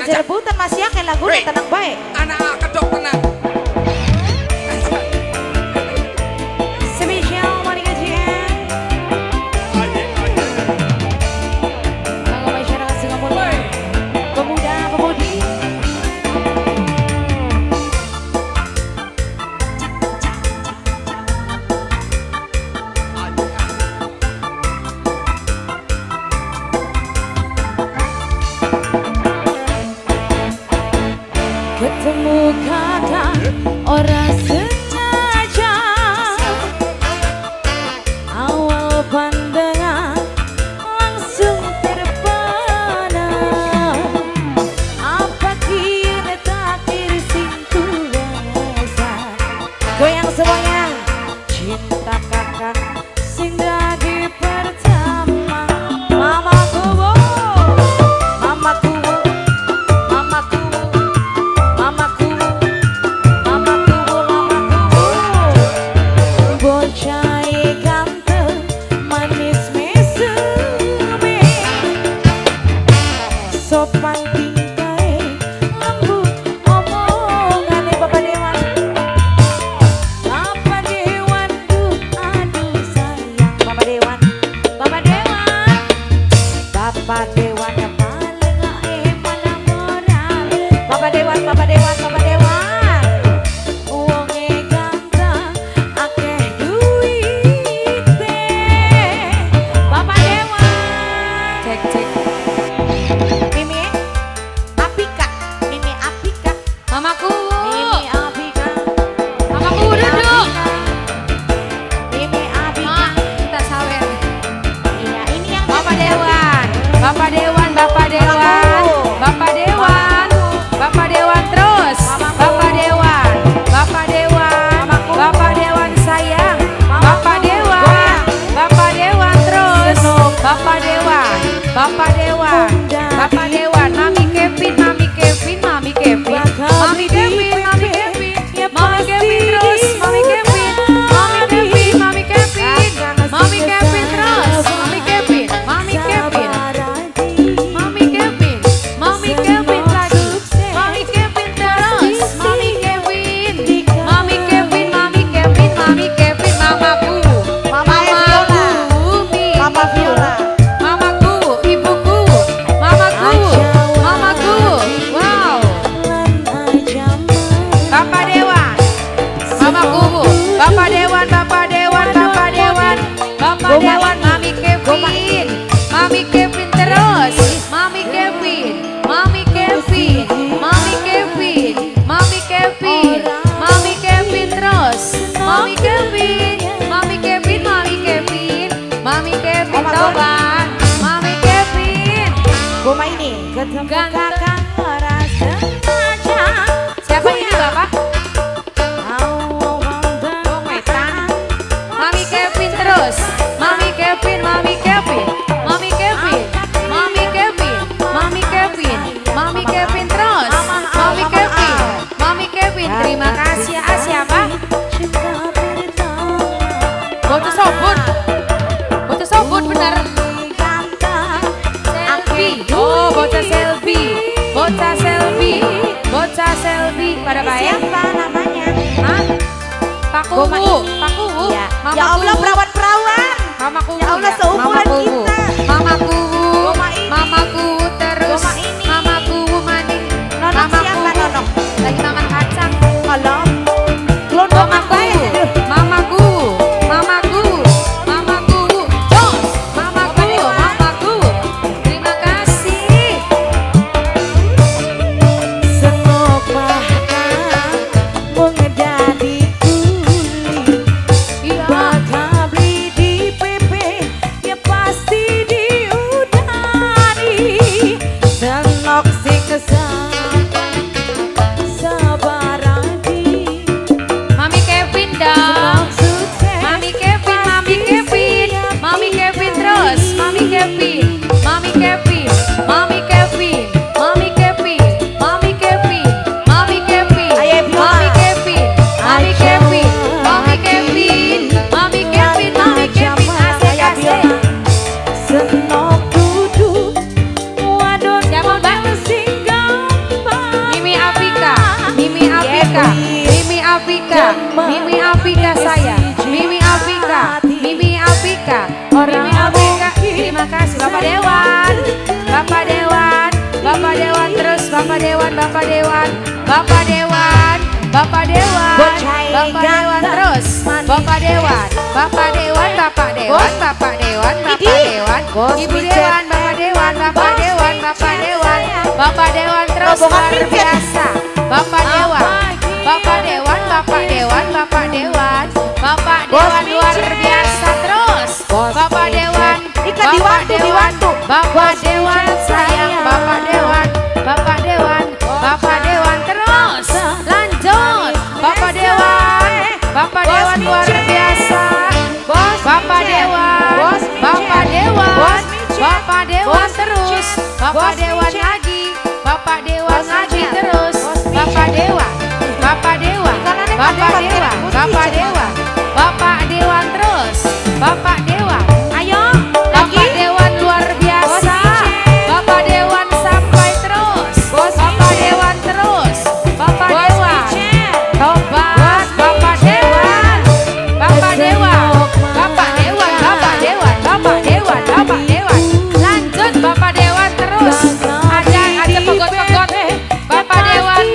aja rebutan masih ya kayak lagu tenang baik. Anak kedok tenang. Spesial Monica Jian. Bangga masyarakat Singamulya. Pemuda pemudi. Ketemu kakak orang sengaja, awal pandangan langsung terpana. Apa kira takdir sing kuasa, goyang semuanya. Cinta kakak sing dadi pertama. Mamaku, mamaku, mamaku, mamaku, mamaku, mamaku. Bocah ganteng, manis mesum, sopan tingkai, lembut omongane Bapak Dewan. Bapak Dewan, aduh sayang Bapak Dewan, Bapak Dewan, Bapak Dewan yang paling mana moral. Bapak Dewan, Bapak Dewan, Bapak Dewan, uangnya ganteng, akeh duite. Bapak Dewan, cek cek. Mimi Apika, Mimi Apika, Mamaku, Mimi Apika, mamaku duduk. Mimi Apika. Ma, kita sawer. Iya, ini yang Bapak Dewan, Bapak Dewan, Bapak Dewan, Bapak Dewan, Bapak Dewan terus, Bapak Dewan, Bapak Dewan, Bapak Dewan sayang, Bapak Dewan, Bapak Dewan terus, Bapak Dewan, Bapak Dewan, Bapak Dewan, Mami Kevin, Mami Kevin, Mami Kevin, Mami Kevin, Mami Kevin, Mami Kevin terus, Mami Kevin, Mami Kevin, Mami Kevin, Mami Kevin terus, Mami Kevin, Mami Kevin, Mami Kevin, Mami Kevin lagi, Mami Kevin terus, Mami Kevin, Mami Kevin, Mami Kevin, Mami Kevin, mamaku, mamaku, Mama Viola. mamaku, ibuku, mamaku, mamaku, wow, Bapak Dewan, mamaku, Bapak Dewan, Bapak Dewan, Bapak Dewan, Bapak Dewan, Mami Kevin, Mami Kevin terus, Mami Kevin, Mami Kevin, Mami Kevin, Mami Kevin, Mami Kevin terus, Mami Kevin, Mami Kevin, Mami Kevin, Mami Kevin Toban, Mami Kevin. Goma ini ketemu Ganteng. kakak orang sengaja. Siapa ini Bapak? Awal Oh, Metan. Mami Kevin terus, Mami Kevin, Mami Kevin, Mami Kevin, Mami Kevin, Mami Kevin, Mami Kevin terus, Mami Kevin, Mami Kevin. Terima kasih ya siapa? Bocah sobut, bocah sobut bener. Selfie, oh bocah selfie, bocah selfie, bocah selfie. Pada bayang? Siapa namanya? Hah? Pak Kuwu, Pak Kuwu, Ya, Mama ya Allah Kuwu. perawan-perawan. Mama Kuwu, Ya Allah, seumuran Mama Kuwu. kita. Mama Kuwu, Goma ini. Mama Kuwu terus, Goma ini. Mama Kuwu maning. Nonok Mama siapa Kuwu. nonok? Lagi makan kacang. Kalau Mama kelontongan Kuwu, baik. Mama Kuwu, Mama Kuwu, Mama Kuwu. Jos, Mama Kuwu, Mama Kuwu. Terima kasih. Senok bahkan mengedadi kuli. Iya. Bakal beli di PP, ya pasti Bapak Dewan, Bapak Dewan, Bapak Dewan, Bapak Dewan, Bapak Dewan terus, Bapak Dewan, Bapak Dewan, Bapak Dewan, Bapak Dewan, Bapak Dewan, Ibu Dewan, Bapak Dewan, Bapak Dewan, Bapak Dewan, Bapak Dewan terus luar biasa, Bapak Dewan, Bapak Dewan, Bapak Dewan, Bapak Dewan, Bapak Dewan luar biasa terus, Bapak Dewan, Bapak Dewan, Bapak Dewan sayang, Bapak Dewan, Bapak Dewan, Bapak Dewan terus, lanjut, Bapak Dewan, Bapak Dewan luar biasa, Bapak Dewan, Bapak Dewan, Bapak Dewan terus, Bapak Dewan lagi, Bapak Dewan lagi terus, Bapak Dewan, Bapak Dewan, Bapak Dewan, Bapak Dewan, Bapak Dewan terus, Bapak Dewan, ayo, Bapak Dewan luar biasa, Bapak Dewan sampai terus, Bapak Dewan terus, Bapak Dewan, tobat, Bapak Dewan, Bapak Dewan, Bapak Dewan, Bapak Dewan, Bapak Dewan, Bapak Dewan, lanjut Bapak Dewan terus, ada pegot-pegot, Bapak Dewan,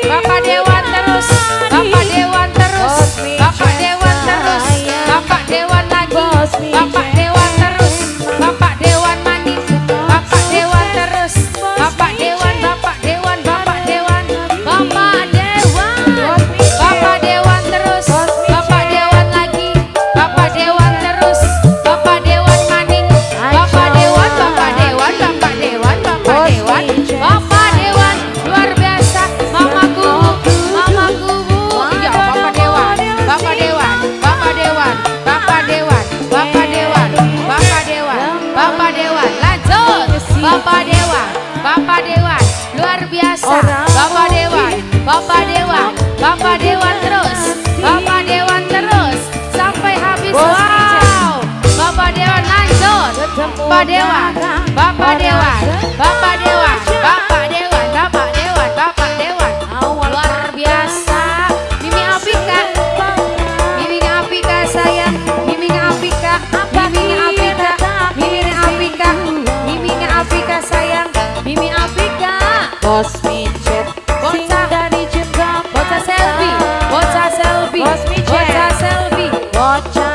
Bapak Dewan terus, Bapak Dewan terus, Bapak Dewan terus, Bapak Dewan lagi, Bapak Dewan terus, Bapak Dewan mandi, Bapak Dewan terus, Bapak Dewan, Bapak Dewan, Bapak Dewan, Bapak Dewan, Bapak Dewan terus, Bapak Dewan lagi, Bapak Dewan terus, Bapak Dewan mandi, Bapak Dewan, Bapak Dewan, Bapak Dewan, Bapak Dewan, Bapak Dewan luar biasa, mamaku, mamaku, ya Bapak Dewan, Bapak Dewan, Bapak Dewan, Bapak Dewan, Bapak Dewan, Bapak Dewan, Bapak Dewan, lanjut, Bapak Dewan, Bapak Dewan, luar biasa, Bapak Dewan, Bapak Dewan, Bapak Dewan terus, Bapak Dewan terus, sampai habis, wow, Bapak Dewan lanjut, Bapak Dewan, Bapak Dewan, Bapak Dewan, Bapak Dewan, Bapak Dewan, Bapak Dewan, luar biasa, Mimi Apika, Mimi Apika sayang, Mimi Apika, Mimi Apika, Mimi Apika, Mimi Apika sayang, Mimi Apika, Bos micet, bocah dari jenggot, bocah selfie, bocah selfie, Bos micet. bocah selfie, bocah